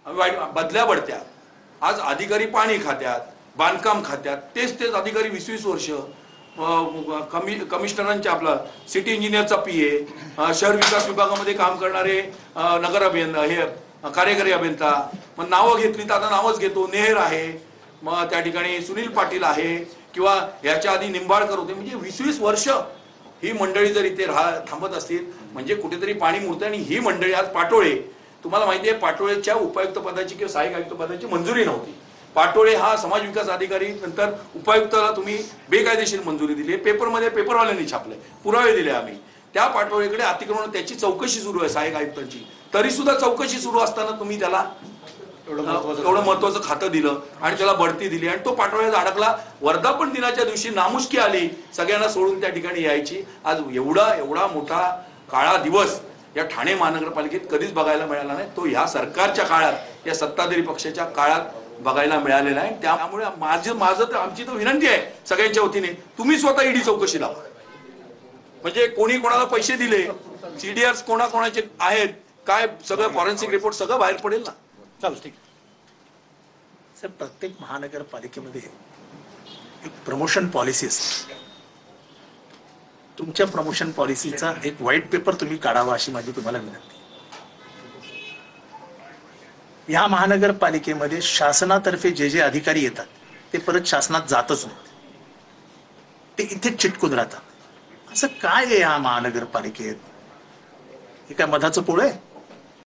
बदल्या बढत्या. आज अधिकारी पाणी खात्यात, बांधकाम खात्यात, तेच अधिकारी 20-20 वर्ष कमिशनरांचे, आपला सिटी इंजिनियरचा PA, शहर विकास विभागामध्ये काम करणारे नगर अभियंता, हे कार्यकारी अभियंता, मग नावं घेतली तर आता नावच घेतो, नेहर आहे, मग त्या ठिकाणी सुनील पाटील आहे, किंवा याच्या आधी निंबाळकर होते. म्हणजे 20-20 वर्ष ही मंडळी जर इथे थांबत असतील म्हणजे कुठेतरी पाणी मुरतं. आणि ही मंडळी आज पाटोळे, तुम्हाला माहिती आहे पाटोळेच्या उपायुक्त पदाची किंवा सहाय्यक आयुक्त पदाची मंजुरी नव्हती. पाटोळे हा समाज विकास अधिकारी, नंतर उपायुक्ताला तुम्ही बेकायदेशीर मंजुरी दिली, पेपरमध्ये पेपरवाल्यांनी छापले, पुरावे दिले आम्ही. त्या पाटोळेकडे अतिक्रमण, त्याची चौकशी सुरू आहे सहाय्यक आयुक्तांची, तरी सुद्धा चौकशी सुरू असताना तुम्ही त्याला एवढं महत्वाचं खातं दिलं आणि त्याला बढती दिली आणि तो पाटोळ्याचा अडकला. वर्धापन दिनाच्या दिवशी नामुष्की आली सगळ्यांना सोडून त्या ठिकाणी यायची. आज एवढा मोठा काळा दिवस या ठाणे महानगरपालिकेत कधीच बघायला मिळाला नाही. तो ह्या सरकारच्या काळात, या सत्ताधारी पक्षाच्या काळात बघायला मिळालेला आहे. त्यामुळे माझं तर, आमची तर विनंती आहे सगळ्यांच्या वतीने, तुम्ही स्वतः ईडी चौकशी लावा. म्हणजे कोणी कोणाला पैसे दिले, CDRs कोणाकोणाचे आहेत, काय सगळं फॉरेन्सिक रिपोर्ट सगळं बाहेर पडेल ना. चल ठीक सर. प्रत्येक महानगरपालिकेमध्ये एक प्रमोशन पॉलिसी असते. तुमच्या प्रमोशन पॉलिसीचा एक व्हाईट पेपर तुम्ही काढावा अशी माझी तुम्हाला विनंती. या महानगरपालिकेमध्ये शासनातर्फे जे अधिकारी येतात ते परत शासनात जातच नाहीत, ते इथेच चिटकून राहतात. असं काय आहे या महानगरपालिकेत? हे काय मधाचं पोळ आहे?